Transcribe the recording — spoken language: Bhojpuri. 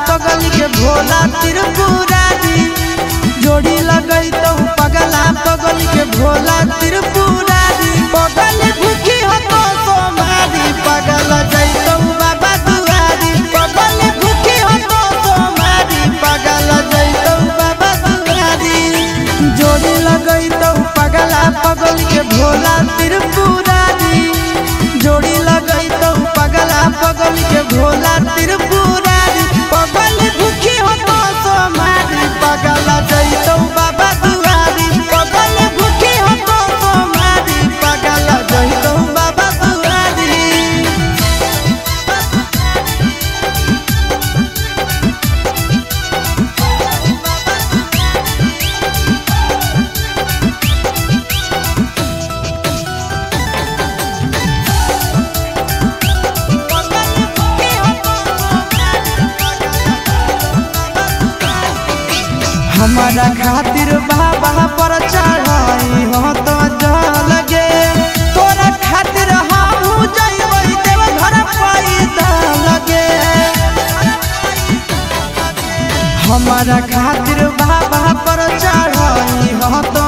पगली के भोला त्रिपुरारी जोड़ी लगई तो पगला पगली के भोला त्रिपुरारी पगली भूखी हो तो सोमारी पगल जैतो बाबा दुआरी पगली भूखी हो तो सोमारी पगल जैतो बाबा दुआरी जोड़ी लगई तो पगला पगली के भोला त्रिपुरारी जोड़ी लगई तो पगला पगली के भोला त्रिपुरारी पगली भूखी हो तो सोमारी पगल जैतो बाबा दुआरी पगली भूखी हो तो सोमारी पगल जैतो बाबा दुआरी। हमारा खातिर बाबा पर चढ़ाई हो तो लगे तोरा खातिर हम जइबै देव घर पैदा लगे हमारा खातिर बाबा पर चढ़ाई हो तो